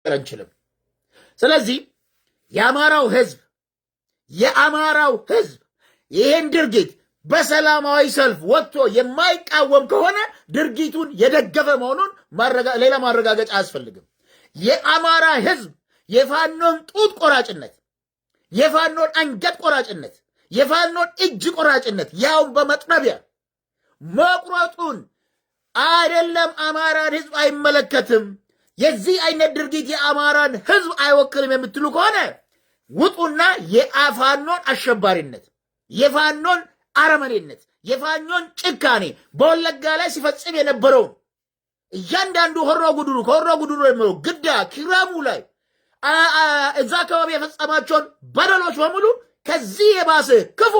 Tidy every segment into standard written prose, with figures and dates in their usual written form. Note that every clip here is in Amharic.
አንችልም። ስለዚህ የአማራው ህዝብ ይሄን ድርጊት በሰላማዊ ሰልፍ ወጥቶ የማይቃወም ከሆነ ድርጊቱን የደገፈ መሆኑን ሌላ ማረጋገጫ አያስፈልግም። የአማራ ህዝብ የፋኖን ጡት ቆራጭነት፣ የፋኖን አንገት ቆራጭነት፣ የፋኖን እጅ ቆራጭነት ያውን በመጥረቢያ መቁረጡን አይደለም አማራን ህዝብ አይመለከትም፣ የዚህ አይነት ድርጊት የአማራን ህዝብ አይወክልም የምትሉ ከሆነ ውጡና የፋኖን አሸባሪነት፣ የፋኖን አረመኔነት፣ የፋኖን ጭካኔ በወለጋ ላይ ሲፈጽም የነበረውን እያንዳንዱ ሆሮ ጉድሩ ከሆሮ ጉድሩ የሚለው ግዳ ኪራሙ ላይ እዛ አካባቢ የፈጸማቸውን በደሎች በሙሉ ከዚህ የባሰ ክፉ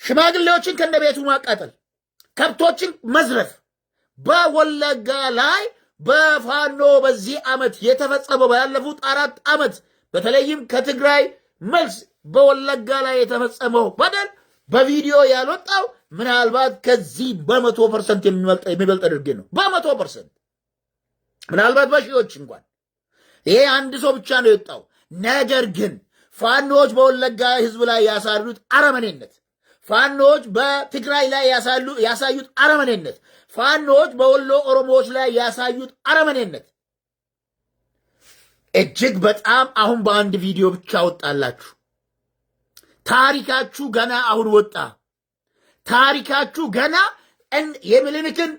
ሽማግሌዎችን ከነቤቱ ማቃጠል፣ ከብቶችን መዝረፍ በወለጋ ላይ በፋኖ በዚህ ዓመት የተፈጸመው ባለፉት 4 ዓመት በተለይም ከትግራይ መልስ በወለጋ ላይ የተፈጸመው በደል በቪዲዮ ያልወጣው ምናልባት ከዚህ በ100% የሚበልጥ ድርጊት ነው። በ100% ምናልባት በሺዎች እንኳን ይሄ አንድ ሰው ብቻ ነው የወጣው። ነገር ግን ፋኖች በወለጋ ህዝብ ላይ ያሳዩት አረመኔነት፣ ፋኖች በትግራይ ላይ ያሳዩት አረመኔነት፣ ፋኖች በወሎ ኦሮሞዎች ላይ ያሳዩት አረመኔነት እጅግ በጣም አሁን በአንድ ቪዲዮ ብቻ ወጣላችሁ። ታሪካችሁ ገና አሁን ወጣ። ታሪካችሁ ገና የሚሊኒክን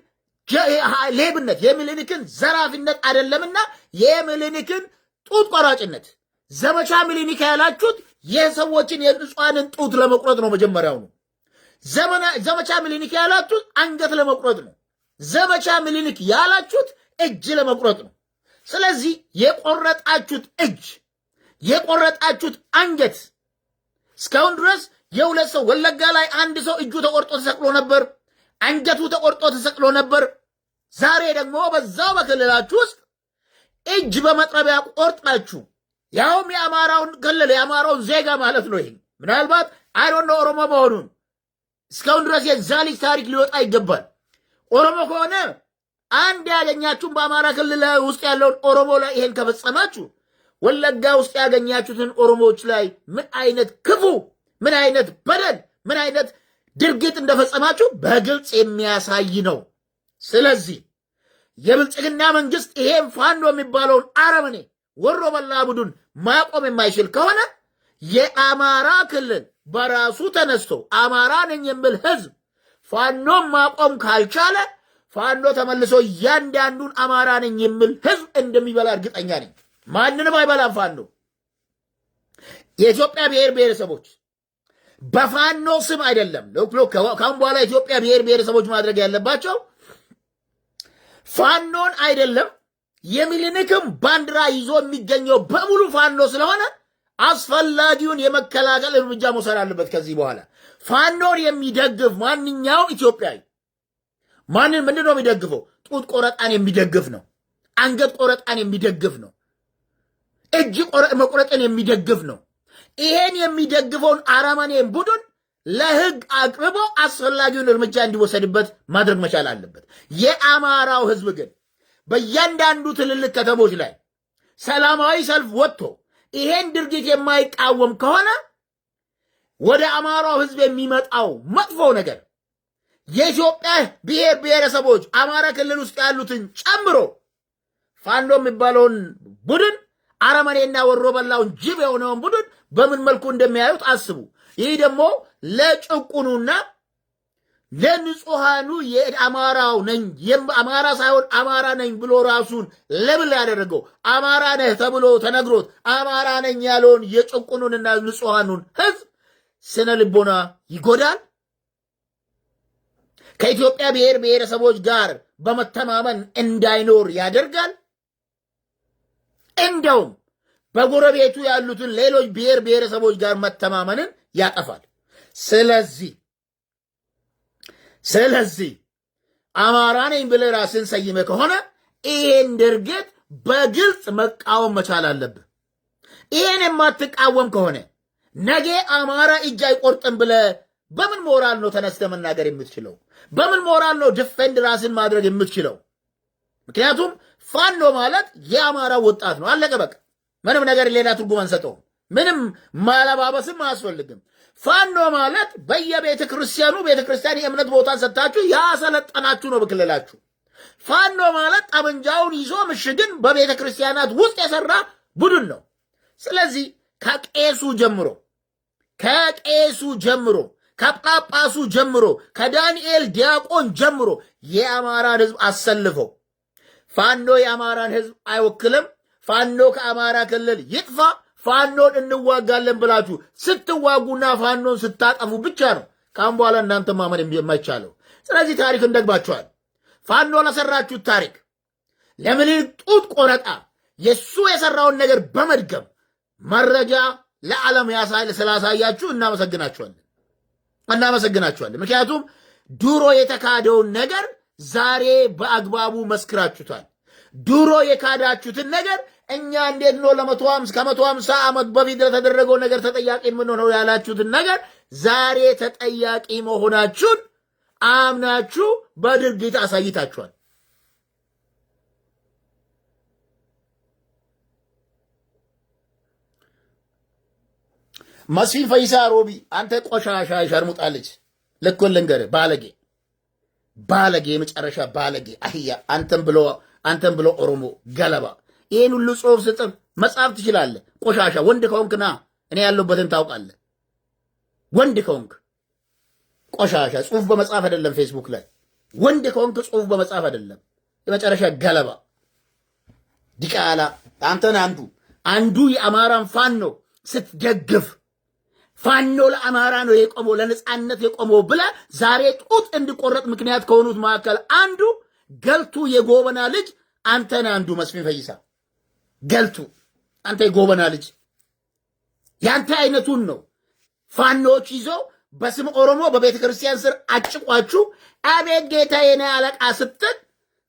ሌብነት፣ የሚሊኒክን ዘራፊነት አይደለምና የሚሊኒክን ጡት ቆራጭነት ዘመቻ ሚሊኒክ ያላችሁት የሰዎችን የንጹሃንን ጡት ለመቁረጥ ነው። መጀመሪያው ነው ዘመቻ ሚሊኒክ ያላችሁት አንገት ለመቁረጥ ነው። ዘመቻ ሚሊኒክ ያላችሁት እጅ ለመቁረጥ ነው። ስለዚህ የቆረጣችሁት እጅ፣ የቆረጣችሁት አንገት እስካሁን ድረስ የሁለት ሰው ወለጋ ላይ አንድ ሰው እጁ ተቆርጦ ተሰቅሎ ነበር፣ አንገቱ ተቆርጦ ተሰቅሎ ነበር። ዛሬ ደግሞ በዛው በክልላችሁ ውስጥ እጅ በመጥረቢያ ቆርጣችሁ ያውም የአማራውን ክልል የአማራውን ዜጋ ማለት ነው። ይሄ ምናልባት አይዶን ኦሮሞ መሆኑን እስካሁን ድረስ የዛ ልጅ ታሪክ ሊወጣ ይገባል። ኦሮሞ ከሆነ አንድ ያገኛችሁን በአማራ ክልል ውስጥ ያለውን ኦሮሞ ላይ ይሄን ከፈጸማችሁ ወለጋ ውስጥ ያገኛችሁትን ኦሮሞዎች ላይ ምን አይነት ክፉ፣ ምን አይነት በደል፣ ምን አይነት ድርጊት እንደፈጸማችሁ በግልጽ የሚያሳይ ነው። ስለዚህ የብልጽግና መንግስት ይሄን ፋኖ የሚባለውን አረመኔ ወሮ በላ ቡድን ማቆም የማይችል ከሆነ የአማራ ክልል በራሱ ተነስቶ አማራ ነኝ የሚል ህዝብ ፋኖን ማቆም ካልቻለ ፋኖ ተመልሶ እያንዳንዱን አማራ ነኝ የሚል ህዝብ እንደሚበላ እርግጠኛ ነኝ። ማንንም አይበላም ፋኖ። የኢትዮጵያ ብሔር ብሔረሰቦች በፋኖ ስም አይደለም ካሁን በኋላ ኢትዮጵያ ብሔር ብሔረሰቦች ማድረግ ያለባቸው ፋኖን አይደለም የሚሊኒክም ባንዲራ ይዞ የሚገኘው በሙሉ ፋኖ ስለሆነ አስፈላጊውን የመከላከል እርምጃ መውሰድ አለበት። ከዚህ በኋላ ፋኖን የሚደግፍ ማንኛውም ኢትዮጵያዊ ምንድን ነው የሚደግፈው? ጡት ቆረጣን የሚደግፍ ነው። አንገት ቆረጣን የሚደግፍ ነው። እጅ መቁረጥን የሚደግፍ ነው። ይሄን የሚደግፈውን አረመኔን ቡድን ለህግ አቅርቦ አስፈላጊውን እርምጃ እንዲወሰድበት ማድረግ መቻል አለበት። የአማራው ህዝብ ግን በእያንዳንዱ ትልልቅ ከተሞች ላይ ሰላማዊ ሰልፍ ወጥቶ ይሄን ድርጊት የማይቃወም ከሆነ ወደ አማራው ህዝብ የሚመጣው መጥፎ ነገር የኢትዮጵያ ብሔር ብሔረሰቦች አማራ ክልል ውስጥ ያሉትን ጨምሮ ፋኖ የሚባለውን ቡድን አረመኔና ወሮ በላውን ጅብ የሆነውን ቡድን በምን መልኩ እንደሚያዩት አስቡ። ይህ ደግሞ ለጭቁኑና ለንጹሃኑ የአማራው ነኝ አማራ ሳይሆን አማራ ነኝ ብሎ ራሱን ለብል ያደረገው አማራ ነህ ተብሎ ተነግሮት አማራ ነኝ ያለውን የጭቁኑንና ንጹሃኑን ህዝብ ስነ ልቦና ይጎዳል። ከኢትዮጵያ ብሔር ብሔረሰቦች ጋር በመተማመን እንዳይኖር ያደርጋል። እንደውም በጎረቤቱ ያሉትን ሌሎች ብሔር ብሔረሰቦች ጋር መተማመንን ያጠፋል። ስለዚህ አማራ ነኝ ብለህ ራስን ሰይመ ከሆነ ይሄን ድርጊት በግልጽ መቃወም መቻል አለብህ። ይሄን የማትቃወም ከሆነ ነገ አማራ እጅ አይቆርጥም ብለህ በምን ሞራል ነው ተነስተ መናገር የምትችለው? በምን ሞራል ነው ዲፌንድ ራስን ማድረግ የምትችለው? ምክንያቱም ፋኖ ማለት የአማራ ወጣት ነው። አለቀ በቃ። ምንም ነገር ሌላ ትርጉም አንሰጠውም። ምንም ማለባበስም አያስፈልግም። ፋኖ ማለት በየቤተ ክርስቲያኑ ቤተክርስቲያን የእምነት ቦታ ሰጥታችሁ ያሰለጠናችሁ ነው በክልላችሁ። ፋኖ ማለት ጠመንጃውን ይዞ ምሽግን በቤተ ክርስቲያናት ውስጥ የሰራ ቡድን ነው። ስለዚህ ከቄሱ ጀምሮ ከጳጳሱ ጀምሮ ከዳንኤል ዲያቆን ጀምሮ የአማራን ህዝብ አሰልፈው ፋኖ የአማራን ህዝብ አይወክልም፣ ፋኖ ከአማራ ክልል ይጥፋ፣ ፋኖን እንዋጋለን ብላችሁ ስትዋጉና ፋኖን ስታጠፉ ብቻ ነው ካሁን በኋላ እናንተ ማመን የማይቻለው። ስለዚህ ታሪክ እንደግባችኋል። ፋኖ ለሰራችሁት ታሪክ ለምኒልክ ጡት ቆረጣ የሱ የሰራውን ነገር በመድገም መረጃ ለዓለም ስላሳያችሁ እናመሰግናችኋለን። ምክንያቱም ድሮ የተካደውን ነገር ዛሬ በአግባቡ መስክራችሁታል። ድሮ የካዳችሁትን ነገር እኛ እንዴት ነው ከ150 ዓመት በፊት ለተደረገው ነገር ተጠያቂ የምንሆነው ያላችሁትን ነገር ዛሬ ተጠያቂ መሆናችሁን አምናችሁ በድርጊት አሳይታችኋል። መስፍን ፈይሳ ሮቢ አንተ ቆሻሻ ሸርሙጣለች። ልኩን ልንገርህ፣ ባለጌ የመጨረሻ ባለጌ አህያ፣ አንተም ብሎ ኦሮሞ ገለባ። ይህን ሁሉ ጽሑፍ ስጽፍ መጻፍ ትችላለህ። ቆሻሻ ወንድ ከሆንክና እኔ ያለሁበትን ታውቃለህ። ወንድ ከሆንክ ቆሻሻ ጽሑፍ በመጻፍ አይደለም ፌስቡክ ላይ ወንድ ከሆንክ ጽሑፍ በመጻፍ አይደለም። የመጨረሻ ገለባ ዲቃላ። አንተን አንዱ የአማራን ፋኖ ስትደግፍ ፋኖ ለአማራ ነው የቆመው ለነጻነት የቆመው ብለ ዛሬ ጡት እንዲቆረጥ ምክንያት ከሆኑት መካከል አንዱ ገልቱ የጎበና ልጅ አንተን መስፍን ፈይሳ ገልቱ፣ አንተ የጎበና ልጅ ያንተ አይነቱን ነው ፋኖች ይዞ በስም ኦሮሞ በቤተ ክርስቲያን ስር አጭቋችሁ አቤት ጌታዬ ነው አለቃ ስትል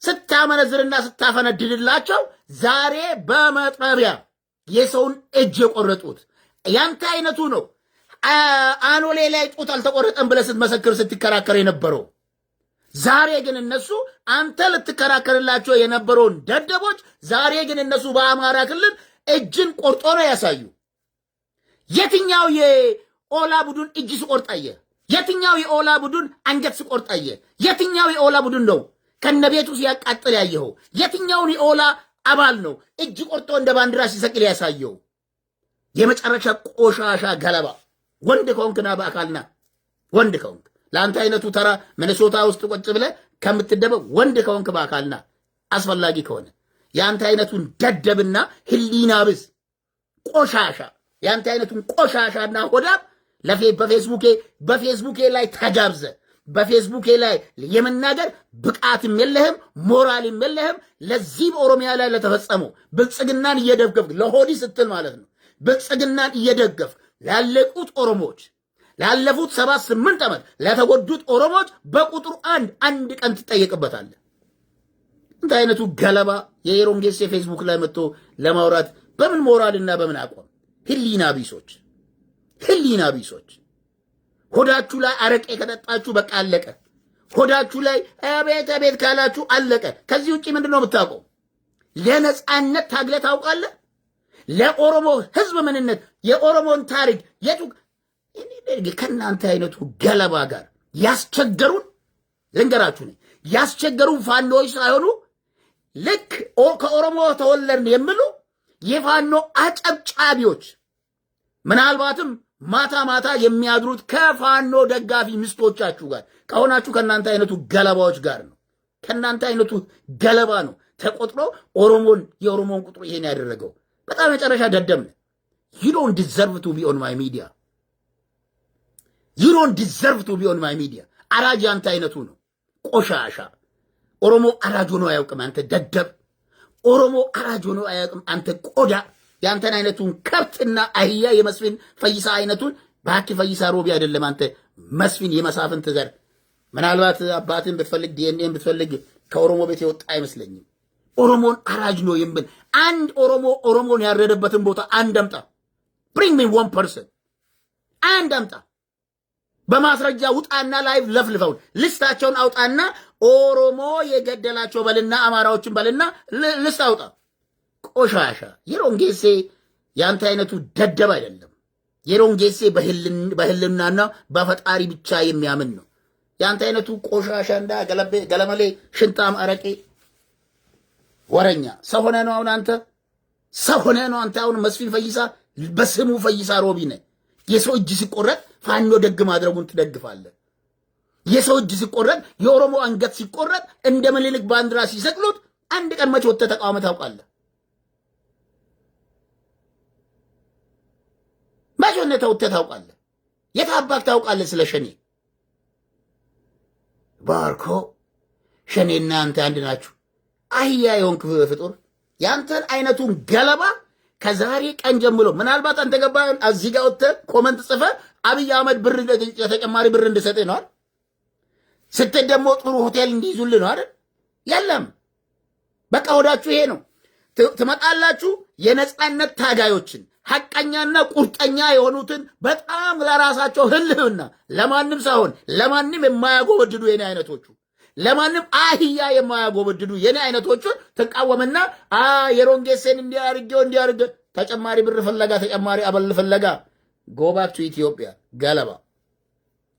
ስታመነዝርና ስታፈነድድላቸው ዛሬ በመጥረቢያ የሰውን እጅ የቆረጡት ያንተ አይነቱ ነው። አኖሌ ላይ ጡት አልተቆረጠም ብለህ ስትመሰክር ስትከራከር የነበረው ዛሬ ግን እነሱ አንተ ልትከራከርላቸው የነበረውን ደደቦች ዛሬ ግን እነሱ በአማራ ክልል እጅን ቆርጦ ነው ያሳዩ። የትኛው የኦላ ቡድን እጅ ሲቆርጣየ? የትኛው የኦላ ቡድን አንገት ሲቆርጣየ? የትኛው የኦላ ቡድን ነው ከነቤቱ ሲያቃጥል ያየኸው? የትኛውን የኦላ አባል ነው እጅ ቆርጦ እንደ ባንዲራ ሲሰቅል ያሳየው? የመጨረሻ ቆሻሻ ገለባ። ወንድ ከሆንክና በአካልና ወንድ ከሆንክ ለአንተ አይነቱ ተራ ሚኒሶታ ውስጥ ቁጭ ብለህ ከምትደበቅ ወንድ ከሆንክ በአካልና አስፈላጊ ከሆነ የአንተ አይነቱን ደደብና ህሊና ብስ ቆሻሻ የአንተ አይነቱን ቆሻሻና ሆዳም በፌስቡኬ ላይ ተጋብዘ በፌስቡኬ ላይ የመናገር ብቃትም የለህም፣ ሞራልም የለህም። ለዚህ በኦሮሚያ ላይ ለተፈጸመው ብልጽግናን እየደገፍክ ለሆዲ ስትል ማለት ነው ብልጽግናን እየደገፍክ ላለቁት ኦሮሞዎች ላለፉት 7-8 ዓመት ለተጎዱት ኦሮሞዎች በቁጥሩ አንድ ቀን ትጠየቅበታለህ። እንተ አይነቱ ገለባ የኤሮንጌስ ፌስቡክ ላይ መጥቶ ለማውራት በምን ሞራልና በምን አቋም? ህሊና ቢሶች ሆዳችሁ ላይ አረቄ ከጠጣችሁ በቃ አለቀ። ሆዳችሁ ላይ አቤት ካላችሁ አለቀ። ከዚህ ውጪ ምንድነው የምታውቀው? ለነጻነት ታግለ ታውቃለህ? ለኦሮሞ ህዝብ ምንነት የኦሮሞን ታሪክ ከእናንተ አይነቱ ገለባ ጋር ያስቸገሩን ልንገራችሁ ነኝ። ያስቸገሩን ፋኖዎች ሳይሆኑ ልክ ከኦሮሞ ተወለድን የሚሉ የፋኖ አጨብጫቢዎች ምናልባትም ማታ የሚያድሩት ከፋኖ ደጋፊ ሚስቶቻችሁ ጋር ከሆናችሁ ከእናንተ አይነቱ ገለባዎች ጋር ነው። ከእናንተ አይነቱ ገለባ ነው ተቆጥሮ የኦሮሞን ቁጥሩ ይሄን ያደረገው። በጣም የመጨረሻ ደደም ነህ። you don't deserve to be on my media. አራጅ አንተ አይነቱ ነው ቆሻሻ። ኦሮሞ አራጅ ሆኖ አያውቅም አንተ ደደብ። ኦሮሞ አራጅ ሆኖ አያውቅም አንተ ቆዳ። ያንተን አይነቱን ከብትና አህያ የመስፍን ፈይሳ አይነቱን ባኪ ፈይሳ ሮቢ አይደለም አንተ መስፍን የመሳፍንት ዘር። ምናልባት አባትን ብትፈልግ ዲኤንኤን ብትፈልግ ከኦሮሞ ቤት የወጣ አይመስለኝም። ኦሮሞን አራጅ ነው የምብል አንድ ኦሮሞን ያረደበትን ቦታ አንድ አምጣ። bring me one person አንድ አምጣ። በማስረጃ ውጣና ላይቭ ለፍልፈው ልስታቸውን አውጣና ኦሮሞ የገደላቸው በልና አማራዎችን በልና ልስታውጣ ቆሻሻ የሮንጌሴ ያንተ አይነቱ ደደብ አይደለም። የሮንጌሴ በህልናና በፈጣሪ ብቻ የሚያምን ነው። ያንተ አይነቱ ቆሻሻ እንዳ ገለመሌ ሽንጣም አረቄ ወረኛ ሰው ሆነ ነው። አሁን አንተ ሰው ሆነ ነው። አንተ አሁን መስፍን ፈይሳ በስሙ ፈይሳ ሮቢ ነህ። የሰው እጅ ሲቆረጥ ፋኖ ደግ ማድረጉን ትደግፋለህ። የሰው እጅ ሲቆረጥ የኦሮሞ አንገት ሲቆረጥ እንደ ምኒልክ ባንዲራ ሲሰቅሉት አንድ ቀን መቼ ወጥተህ ተቃውመህ ታውቃለህ? መቼ ወጥተህ ታውቃለህ? የት አባክ ታውቃለህ ስለ ሸኔ? ባርኮ ሸኔና አንተ አንድ ናችሁ። አህያ የሆንክ ፍጡር ያንተን አይነቱን ገለባ ከዛሬ ቀን ጀምሮ ምናልባት አንተ ገባ እዚህ ጋር ወጥተህ ኮመንት ጽፈህ አብይ አህመድ ብር ተጨማሪ ብር እንድሰጥህ ነው አይደል? ስትል ደግሞ ጥሩ ሆቴል እንዲይዙልህ ነው አይደል? የለም በቃ ወዳችሁ ይሄ ነው። ትመጣላችሁ የነጻነት ታጋዮችን ሐቀኛና ቁርጠኛ የሆኑትን በጣም ለራሳቸው ህልህና ለማንም ሳይሆን ለማንም የማያጎበድዱ የኔ አይነቶቹ ለማንም አህያ የማያጎበድዱ የኔ አይነቶቹን ትቃወምና የሮንጌሴን እንዲያርገ ተጨማሪ ብር ፍለጋ ተጨማሪ አበል ፍለጋ ጎባክ ቱ ኢትዮጵያ ገለባ።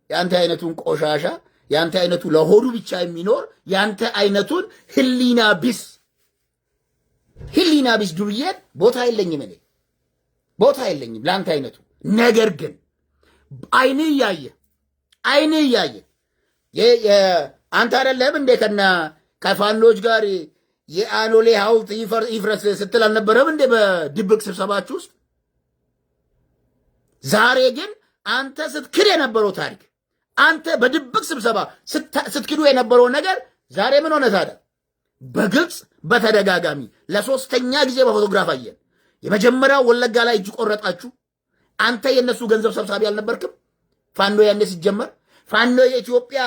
ያንተ አይነቱን ቆሻሻ ያንተ አይነቱ ለሆዱ ብቻ የሚኖር ያንተ አይነቱን ህሊና ቢስ ዱርዬን ቦታ የለኝም እኔ ቦታ የለኝም ለአንተ አይነቱ። ነገር ግን አይን እያየ አንተ አይደለም እንዴ ከፋኖች ጋር የአኖሌ ሐውልት ይፍረስ ስትል አልነበረም እንዴ በድብቅ ስብሰባችሁ ውስጥ? ዛሬ ግን አንተ ስትክድ የነበረው ታሪክ አንተ በድብቅ ስብሰባ ስትክዱ የነበረው ነገር ዛሬ ምን ሆነ ታዲያ? በግልጽ በተደጋጋሚ ለሶስተኛ ጊዜ በፎቶግራፍ አየን። የመጀመሪያው ወለጋ ላይ እጅ ቆረጣችሁ። አንተ የነሱ ገንዘብ ሰብሳቢ አልነበርክም? ፋኖ ያኔ ሲጀመር ፋኖ የኢትዮጵያ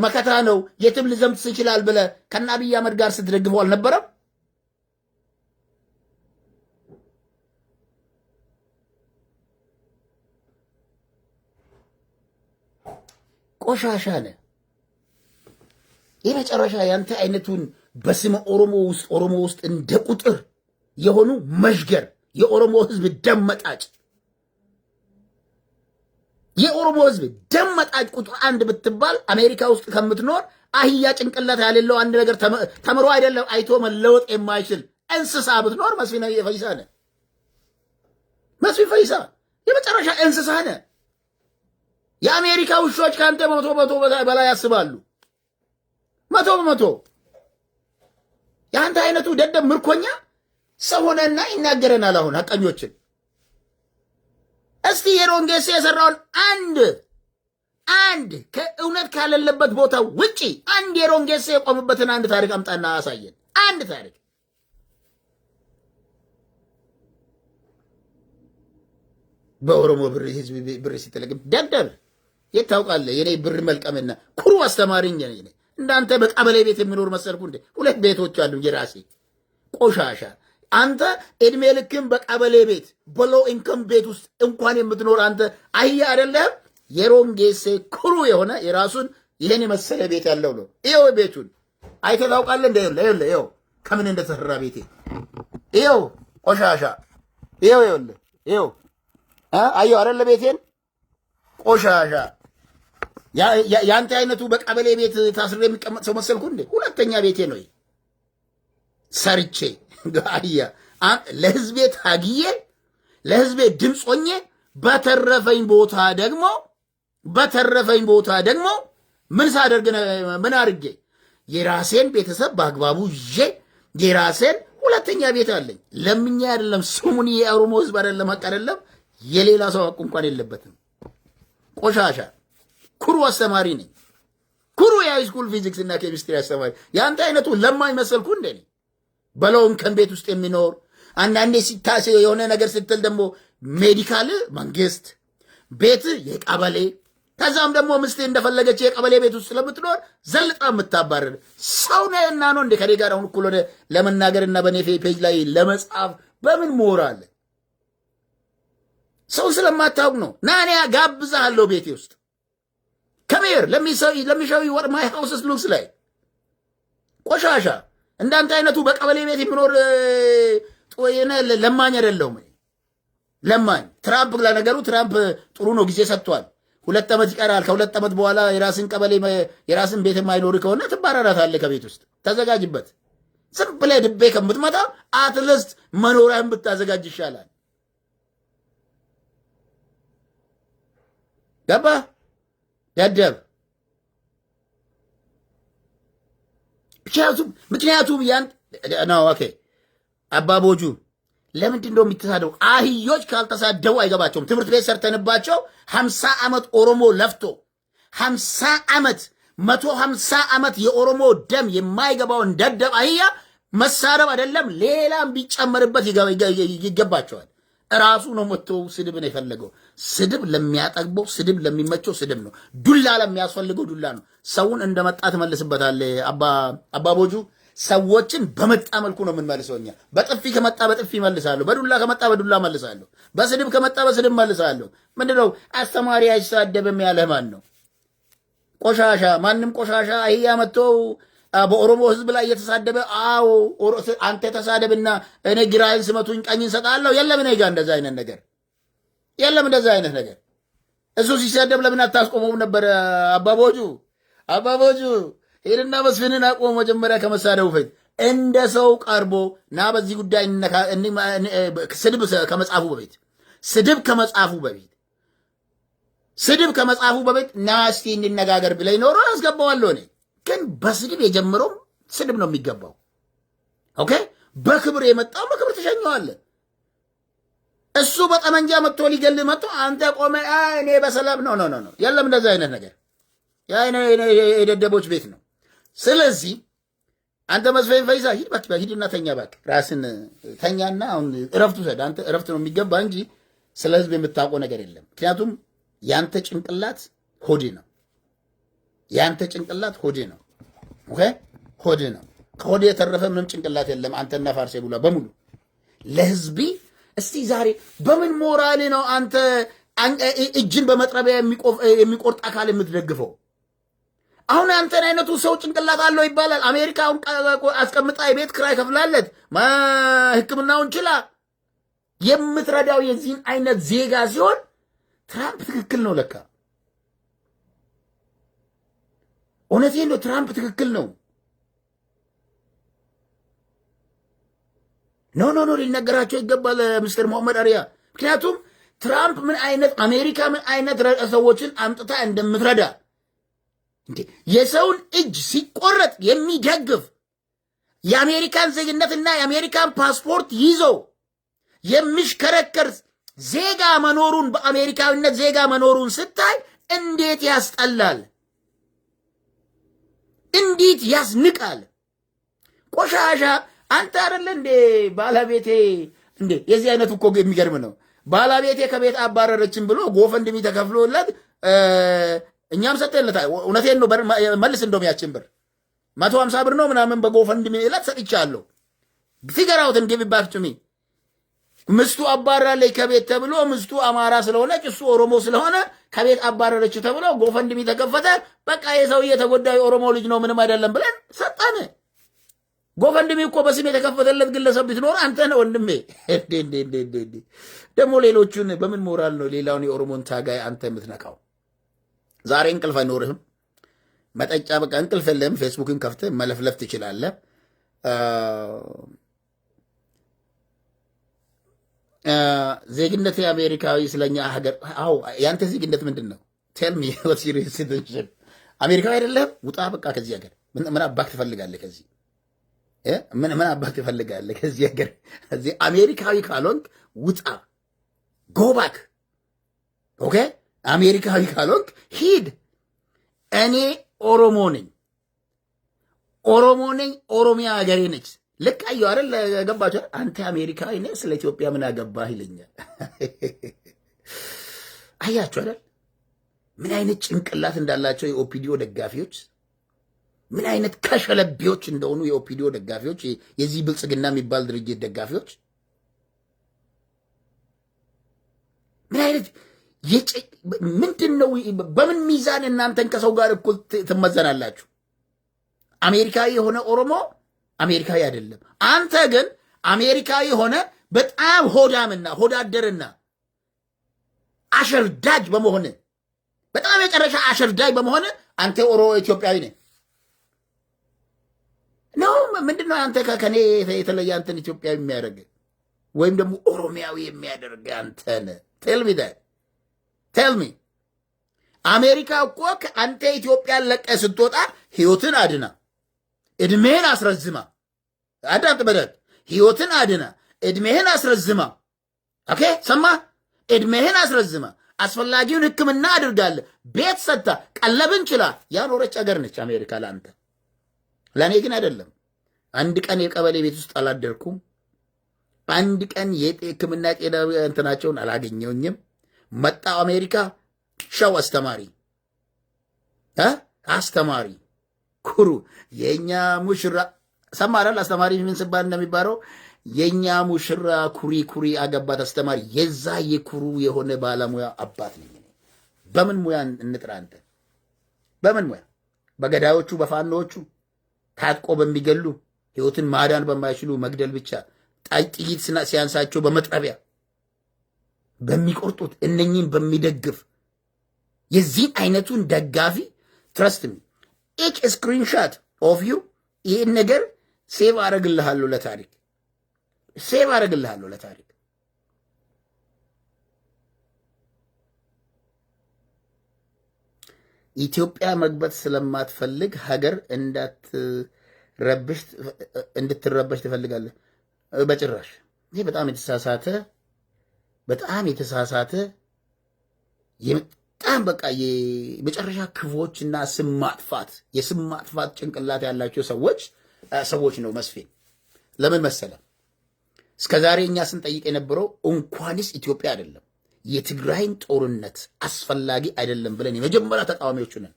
መከታ ነው የትም ልዘምት ይችላል ብለህ ከነ አብይ አህመድ ጋር ስትደግፈው አልነበረም? ቆሻሻ ነህ። የመጨረሻ ያንተ አይነቱን በስመ ኦሮሞ ውስጥ እንደ ቁጥር የሆኑ መሽገር የኦሮሞ ህዝብ ደመጣጭ የኦሮሞ ህዝብ ደመጣጭ ቁጥር አንድ ብትባል አሜሪካ ውስጥ ከምትኖር አህያ ጭንቅላት ያሌለው አንድ ነገር ተምሮ አይደለም አይቶ መለወጥ የማይችል እንስሳ ብትኖር መስፍን ፈይሳ ነህ። መስፍን ፈይሳ የመጨረሻ እንስሳ ነህ። የአሜሪካ ውሾች ከአንተ በመቶ በላይ ያስባሉ። 100%። የአንተ አይነቱ ደደብ ምርኮኛ ሰው ሆነና ይናገረናል። አሁን ሐቀኞችን እስቲ የሮንጌሴ የሰራውን አንድ ከእውነት ካለለበት ቦታ ውጪ አንድ የሮንጌሴ የቆምበትን አንድ ታሪክ አምጣና አሳየን። አንድ ታሪክ በኦሮሞ ብር ህዝብ ብር ሲተለቅም ደደብ የት ታውቃለህ? የኔ ብር መልቀምና ኩሩ አስተማሪኝ ነኝ። እንዳንተ በቀበሌ ቤት የሚኖር መሰልኩ እንዴ? 2 ቤቶች አሉ የራሴ ቆሻሻ። አንተ እድሜ ልክም በቀበሌ ቤት በሎ ኢንከም ቤት ውስጥ እንኳን የምትኖር አንተ አህያ አይደለም። የሮንጌሴ ኩሩ የሆነ የራሱን ይሄን የመሰለ ቤት ያለው ነው። ይሄው ቤቱን አይተህ ታውቃለህ እንዴ? ይሄው ከምን እንደተሰራ ቤቴ ይሄው ቆሻሻ ይሄው አየው አይደለ? ቤቴን ቆሻሻ ያንተ አይነቱ በቀበሌ ቤት ታስሬ የሚቀመጥ ሰው መሰልኩ እንዴ? 2ኛ ቤቴ ነው ሰርቼ ጋያ ለህዝቤ ታግዬ ለህዝቤ ድምፅ ሆኜ በተረፈኝ ቦታ ደግሞ ምን ሳደርግ ምን አድርጌ የራሴን ቤተሰብ በአግባቡ ይዤ የራሴን 2ኛ ቤት አለኝ። ለምኛ አይደለም ስሙን የኦሮሞ ህዝብ አይደለም ሀቅ አይደለም የሌላ ሰው ሀቅ እንኳን የለበትም። ቆሻሻ ኩሩ አስተማሪ ነኝ። ኩሩ የሃይስኩል ፊዚክስ እና ኬሚስትሪ አስተማሪ። ያንተ አይነቱ ለማኝ መሰልኩ እንዴ? በለውን ከቤት ውስጥ የሚኖር አንዳንዴ ሲታሰ የሆነ ነገር ስትል ደግሞ ሜዲካል መንግስት ቤት የቀበሌ ከዛም ደግሞ ምስቴ እንደፈለገች የቀበሌ ቤት ውስጥ ስለምትኖር ዘልጣ የምታባረር ሰው ነህና ነው እንዴ? ከኔ ጋር አሁን እኩል ወደ ለመናገርና በኔ ፔጅ ላይ ለመጻፍ በምን ሞራል? ሰው ስለማታውቅ ነው። ናኔ ጋብዛለሁ ቤቴ ውስጥ Come here, let me show you what my house looks like. ቆሻሻ እንዳንተ አይነቱ በቀበሌ ቤት የሚኖር ጦየነ ለማኝ አይደለም። ለማኝ ትራምፕ ለነገሩ ትራምፕ ጥሩ ነው፣ ጊዜ ሰጥቷል። 2 ዓመት ይቀራል። ከ2 ዓመት በኋላ የራስን ቀበሌ የራስን ቤት የማይኖር ከሆነ ትባረራታለህ ከቤት ውስጥ። ተዘጋጅበት። ዝም ብለህ ድቤ ከምትመጣ አትሊስት መኖሪያን ብታዘጋጅ ይሻላል። ገባ ደደብ። ምክንያቱም ያን ነው። ኦኬ አባቦጁ ለምንድን ነው የሚተሳደው? አህዮች ካልተሳደቡ አይገባቸውም። ትምህርት ቤት ሰርተንባቸው 50 ዓመት ኦሮሞ ለፍቶ 50 ዓመት 150 ዓመት የኦሮሞ ደም የማይገባውን ደደብ አህያ መሳደብ አይደለም ሌላም ቢጨመርበት ይገባቸዋል። ራሱ ነው መጥቶ ስድብን የፈለገው። ስድብ ለሚያጠግበው፣ ስድብ ለሚመቸው ስድብ ነው። ዱላ ለሚያስፈልገው ዱላ ነው። ሰውን እንደመጣ ትመልስበታለህ። አባቦጁ ሰዎችን በመጣ መልኩ ነው የምንመልሰው እኛ። በጥፊ ከመጣ በጥፊ መልሳለሁ፣ በዱላ ከመጣ በዱላ መልሳለሁ፣ በስድብ ከመጣ በስድብ መልሳለሁ። ምንድነው አስተማሪ አይሳደብም ያለህ ማን ነው? ቆሻሻ። ማንም ቆሻሻ አህያ መጥቶ በኦሮሞ ህዝብ ላይ እየተሳደበ አዎ አንተ ተሳደብና እኔ ግራይን ስመቱኝ ቀኝን ሰጣለሁ። የለም እኔ ጋር እንደዛ አይነት ነገር የለም። እንደዛ አይነት ነገር እሱ ሲሳደብ ለምን አታስቆመውም ነበር? አባቦጁ ሄድና መስፍንን አቆመ። መጀመሪያ ከመሳደቡ ፊት እንደ ሰው ቀርቦ ና በዚህ ጉዳይ ስድብ ከመጻፉ በፊት ና እስቲ እንነጋገር ብለኝ ኖሮ አስገባዋለሁ እኔ። ግን በስድብ የጀመረው ስድብ ነው የሚገባው። ኦኬ በክብር የመጣው በክብር ተሸኘዋለህ። እሱ በጠመንጃ መጥቶ ሊገል መጥቶ አንተ ቆመ እኔ በሰላም ነው። የለም እንደዛ አይነት ነገር። ያ የደደቦች ቤት ነው። ስለዚህ አንተ መስፍን ፈይሳ ሂድና ተኛ እባክህ። ራስን ተኛና አሁን እረፍት ውሰድ። አንተ እረፍት ነው የሚገባ እንጂ ስለ ህዝብ የምታውቀው ነገር የለም። ምክንያቱም ያንተ ጭንቅላት ሆድ ነው። ኦኬ ሆድ ነው። ከሆድ የተረፈ ምንም ጭንቅላት የለም። አንተና ፋርሴ ቡላ በሙሉ ለህዝቢ። እስቲ ዛሬ በምን ሞራል ነው አንተ እጅን በመጥረቢያ የሚቆርጥ አካል የምትደግፈው? አሁን አንተን አይነቱ ሰው ጭንቅላት አለው ይባላል። አሜሪካ አሁን አስቀምጣ የቤት ክራይ ከፍላለት ሕክምናውን ችላ የምትረዳው የዚህን አይነት ዜጋ ሲሆን ትራምፕ ትክክል ነው ለካ። እውነቴን ነው፣ ትራምፕ ትክክል ነው። ኖ ሊነገራቸው ይገባል ሚስተር መሐመድ አሪያ። ምክንያቱም ትራምፕ ምን አይነት አሜሪካ ምን አይነት ሰዎችን አምጥታ እንደምትረዳ እንዴ! የሰውን እጅ ሲቆረጥ የሚደግፍ የአሜሪካን ዜግነትና የአሜሪካን ፓስፖርት ይዞ የሚሽከረከር ዜጋ መኖሩን በአሜሪካዊነት ዜጋ መኖሩን ስታይ እንዴት ያስጠላል! እንዴት ያስንቃል! ቆሻሻ አንተ አይደለ እንዴ ባለቤቴ? እንዴ የዚህ አይነቱ እኮ የሚገርም ነው። ባለቤቴ ከቤት አባረረችን ብሎ ጎፈንድሚ ተከፍሎለት እኛም ሰጠንለታል። እውነቴን ነው። መልስ እንደውም ያችን ብር 150 ብር ነው ምናምን በጎፈንድሚ ዕለት ሰጥቻለሁ። ፊገር አውት እንዴ ቢባፍቱሚ ምስቱ አባራለች ከቤት ተብሎ ምስቱ አማራ ስለሆነች እሱ ኦሮሞ ስለሆነ ከቤት አባረረች ተብሎ ጎፈንድሚ ተከፈተ። በቃ የሰውዬ ተጎዳ የኦሮሞ ልጅ ነው ምንም አይደለም ብለን ሰጣን። ጎፈንድሚ እኮ በስም የተከፈተለት ግለሰብ ብትኖር አንተ ነው ወንድሜ። ደግሞ ሌሎቹን በምን ሞራል ነው ሌላውን የኦሮሞን ታጋይ አንተ የምትነካው? ዛሬ እንቅልፍ አይኖርህም። መጠጫ በቃ እንቅልፍ የለህም። ፌስቡክን ከፍተህ መለፍለፍ ትችላለህ። ዜግነት የአሜሪካዊ ስለኛ ሀገር። አዎ ያንተ ዜግነት ምንድን ነው? ቴል ሚ ዋትስ ዩር ሲቲዝንሺፕ? አሜሪካዊ አይደለህም? ውጣ በቃ ከዚህ ሀገር። ምን አባክ ትፈልጋለህ ከዚህ? ምን አባክ ትፈልጋለህ ከዚህ ሀገር? እዚህ አሜሪካዊ ካልሆንክ ውጣ፣ ጎባክ። ኦኬ አሜሪካዊ ካልሆንክ ሂድ። እኔ ኦሮሞ ነኝ። ኦሮሚያ ሀገሬ ነች። ልክ አየሁ አይደል? ገባችሁ? አንተ አሜሪካዊ ነህ፣ ስለ ኢትዮጵያ ምን አገባህ ይለኛል። አያችሁ አይደል? ምን አይነት ጭንቅላት እንዳላቸው የኦፒዲዮ ደጋፊዎች፣ ምን አይነት ከሸለቢዎች እንደሆኑ የኦፒዲዮ ደጋፊዎች፣ የዚህ ብልጽግና የሚባል ድርጅት ደጋፊዎች ምን አይነት ምንድን ነው? በምን ሚዛን እናንተን ከሰው ጋር እኩል ትመዘናላችሁ? አሜሪካዊ የሆነ ኦሮሞ አሜሪካዊ አይደለም። አንተ ግን አሜሪካዊ ሆነ በጣም ሆዳምና ሆዳደርና አሸርዳጅ በመሆን በጣም የጨረሻ አሸርዳጅ በመሆን አንተ ኢትዮጵያዊ ነህ ነው። ምንድነው አንተ ከኔ የተለየ አንተን ኢትዮጵያዊ የሚያደርግ ወይም ደግሞ ኦሮሚያዊ የሚያደርግ አንተን? ቴል ሚ አሜሪካ እኮ አንተ ኢትዮጵያን ለቀህ ስትወጣ ህይወትን አድና እድሜህን አስረዝማ አዳምጥ በደት ህይወትን አድና እድሜህን አስረዝማ። ኦኬ ሰማ? እድሜህን አስረዝማ አስፈላጊውን ሕክምና አድርጋለ ቤት ሰጥታ ቀለብን ችላ ያኖረች አገር ነች አሜሪካ ለአንተ። ለእኔ ግን አይደለም። አንድ ቀን የቀበሌ ቤት ውስጥ አላደርኩም። አንድ ቀን የሕክምና ጤና እንትናቸውን አላገኘውኝም። መጣው አሜሪካ ሸው አስተማሪ ኩሩ የኛ ሙሽራ ሰማራል። አስተማሪ ምን ሲባል እንደሚባለው የኛ ሙሽራ ኩሪ አገባት አስተማሪ። የዛ የኩሩ የሆነ ባለሙያ አባት ነኝ። በምን ሙያ እንጥራ አንተ? በምን ሙያ? በገዳዮቹ በፋኖቹ ታጥቆ በሚገሉ ህይወትን ማዳን በማይችሉ መግደል ብቻ ጥይት ሲያንሳቸው በመጥረቢያ በሚቆርጡት እነኚህን በሚደግፍ የዚህን አይነቱን ደጋፊ ትረስት ሚ ኤች ስክሪንሻት ኦፍ ዩ ይህን ነገር ሴቭ አረግልሃለሁ ለታሪክ ኢትዮጵያ መግባት ስለማትፈልግ ሀገር እንድትረበሽ ትፈልጋለህ? በጭራሽ። ይህ በጣም የተሳሳተ በጣም በቃ የመጨረሻ ክፎችና የስም ማጥፋት ጭንቅላት ያላቸው ሰዎች ነው መስፌ። ለምን መሰለ? እስከዛሬ እኛ ስንጠይቅ የነበረው እንኳንስ ኢትዮጵያ አይደለም የትግራይን ጦርነት አስፈላጊ አይደለም ብለን የመጀመሪያ ተቃዋሚዎቹ ነን።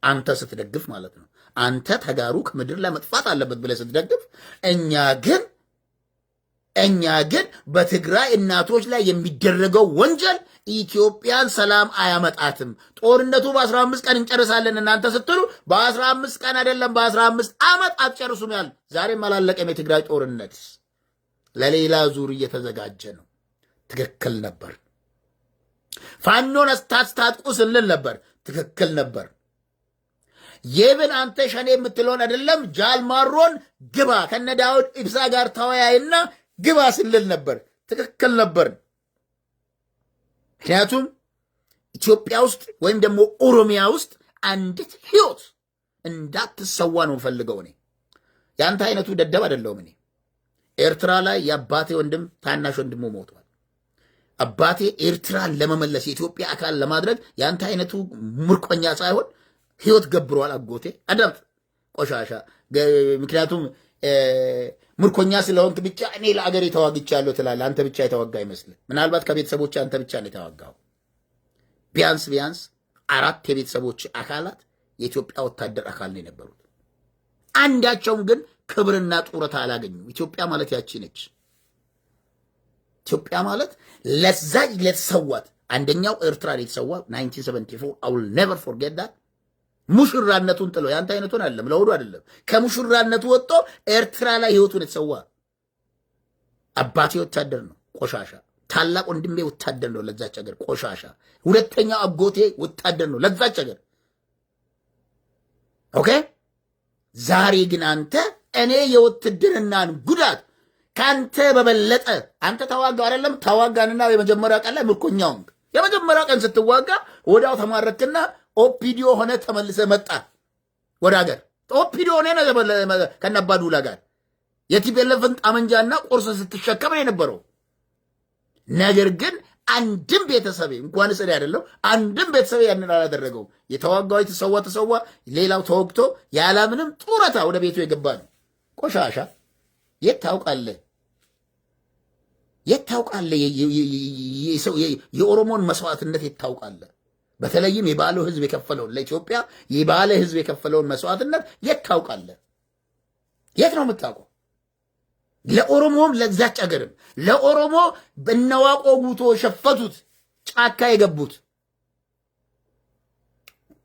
አንተ ስትደግፍ ማለት ነው። አንተ ተጋሩ ከምድር ላይ መጥፋት አለበት ብለህ ስትደግፍ፣ እኛ ግን በትግራይ እናቶች ላይ የሚደረገው ወንጀል ኢትዮጵያን ሰላም አያመጣትም። ጦርነቱ በ15 ቀን እንጨርሳለን እናንተ ስትሉ በ15 ቀን አይደለም በ15 ዓመት አትጨርሱም ያል። ዛሬም አላለቀም የትግራይ ጦርነት፣ ለሌላ ዙር እየተዘጋጀ ነው። ትክክል ነበር። ፋኖን አስታጥቁ ስንል ነበር። ትክክል ነበር። የብን አንተ ሸኔ የምትለውን አይደለም ጃልማሮን ግባ ከነ ዳውድ ኢብሳ ጋር ተወያይና ግባ ስንል ነበር። ትክክል ነበር። ምክንያቱም ኢትዮጵያ ውስጥ ወይም ደግሞ ኦሮሚያ ውስጥ አንዲት ህይወት እንዳትሰዋ ነው ፈልገው። እኔ ያንተ አይነቱ ደደብ አይደለሁም። እኔ ኤርትራ ላይ የአባቴ ወንድም ታናሽ ወንድሙ ሞቷል። አባቴ ኤርትራን ለመመለስ የኢትዮጵያ አካል ለማድረግ ያንተ አይነቱ ምርኮኛ ሳይሆን ህይወት ገብሯል። አጎቴ አዳምጥ ቆሻሻ። ምክንያቱም ምርኮኛ ስለሆንክ ብቻ እኔ ለአገሬ ተዋግቻለሁ ትላለህ። አንተ ብቻ የተዋጋ አይመስልህ። ምናልባት ከቤተሰቦች አንተ ብቻ ነው የተዋጋው። ቢያንስ 4 የቤተሰቦች አካላት የኢትዮጵያ ወታደር አካል ነው የነበሩት። አንዳቸውም ግን ክብርና ጡረታ አላገኙም። ኢትዮጵያ ማለት ያቺ ነች። ኢትዮጵያ ማለት ለዛች ለተሰዋት አንደኛው ኤርትራ ላይ የተሰዋ 1974 I will never forget that። ሙሽራነቱን ጥሎ ያንተ አይነቱን አይደለም ለወዱ አይደለም ከሙሽራነቱ ወጥቶ ኤርትራ ላይ ህይወቱን የተሰዋ አባቴ ወታደር ነው ቆሻሻ። ታላቅ ወንድሜ ወታደር ነው ለዛች ሀገር ቆሻሻ። ሁለተኛው አጎቴ ወታደር ነው ለዛች ሀገር። ኦኬ ዛሬ ግን አንተ እኔ የውትድርናን ጉዳት ካንተ በበለጠ አንተ ተዋጋ አይደለም ተዋጋንና የመጀመሪያ ቀን ላይ ምርኮኛው የመጀመሪያ ቀን ስትዋጋ ወዳው ተማረክና ኦፒዲዮ ሆነ ተመልሰ መጣ ወደ ሀገር። ኦፒዲዮ ሆነ ከነባዱላ ጋር የቲቤለፍን ጠመንጃና ቁርስ ስትሸከም ነው የነበረው። ነገር ግን አንድም ቤተሰብ እንኳን ስለ አይደለም አንድም ቤተሰብ ያንን አላደረገው። የተዋጋው ተሰዋ፣ ሌላው ተወግቶ ያለምንም ጡረታ ወደ ቤቱ የገባ ነው ቆሻሻ። የት ታውቃለህ? የኦሮሞን መስዋዕትነት የት ታውቃለህ? በተለይም የባለ ህዝብ የከፈለውን ለኢትዮጵያ የባለ ህዝብ የከፈለውን መስዋዕትነት የት ታውቃለህ? የት ነው የምታውቀው? ለኦሮሞም ለዛች አገርም ለኦሮሞ በነዋቆ ጉቶ ሸፈቱት ጫካ የገቡት።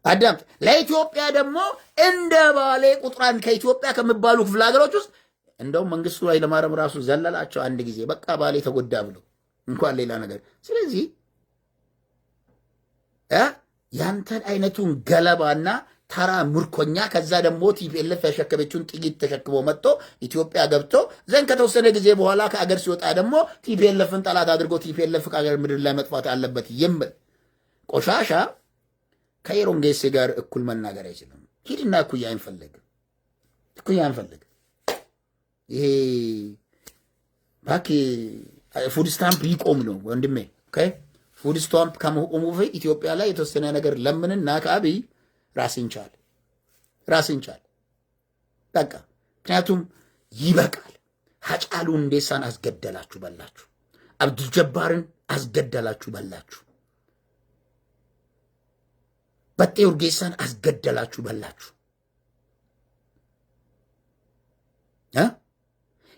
አዳምጥ። ለኢትዮጵያ ደግሞ እንደ ባሌ ቁጥራን ከኢትዮጵያ ከሚባሉ ክፍለ ሀገሮች ውስጥ እንደውም መንግስቱ ኃይለማርያም ራሱ ዘለላቸው አንድ ጊዜ በቃ ባሌ ተጎዳ ብሎ እንኳን ሌላ ነገር። ስለዚህ ያንተን አይነቱን ገለባና ተራ ምርኮኛ ከዛ ደግሞ ቲፒኤልኤፍ ያሸከመችውን ጥይት ተሸክሞ መጥቶ ኢትዮጵያ ገብቶ ዘንድ ከተወሰነ ጊዜ በኋላ ከአገር ሲወጣ ደግሞ ቲፒኤልኤፍን ጠላት አድርጎ ቲፒኤልኤፍ ከአገር ምድር ላይ መጥፋት አለበት የሚል ቆሻሻ ከኢሮንጌሴ ጋር እኩል መናገር አይችልም። ሂድና እኩያ አይንፈልግ ይሄ ባኪ ፉድ ስታምፕ ይቆም ነው ወንድሜ። ኦኬ ፉድ ስታምፕ ከመቆሙ በፊት ኢትዮጵያ ላይ የተወሰነ ነገር ለምንና ከአብይ ራስን ቻል በቃ። ምክንያቱም ይበቃል። ሀጫሉ ሁንዴሳን አስገደላችሁ በላችሁ፣ አብዱልጀባርን አስገደላችሁ በላችሁ፣ በጤ ኡርጌሳን አስገደላችሁ በላችሁ።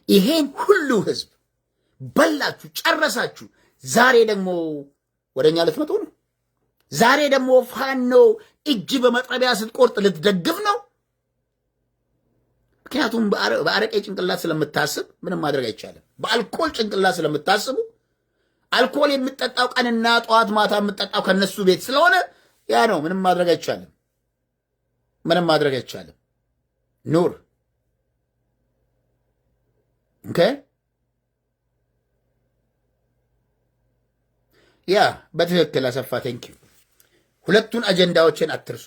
ይሄን ሁሉ ህዝብ በላችሁ ጨረሳችሁ። ዛሬ ደግሞ ወደኛ ልትመጡ ነው። ዛሬ ደግሞ ፋኖ እጅ በመጥረቢያ ስትቆርጥ ልትደግፍ ነው። ምክንያቱም በአረቄ ጭንቅላት ስለምታስብ ምንም ማድረግ አይቻልም። በአልኮል ጭንቅላት ስለምታስቡ አልኮል የምጠጣው ቀንና ጠዋት ማታ የምጠጣው ከነሱ ቤት ስለሆነ ያ ነው። ምንም ማድረግ አይቻልም። ኑር ኦኬ። ያ በትክክል አሰፋ ቴንኪው። ሁለቱን አጀንዳዎችን አትርሱ።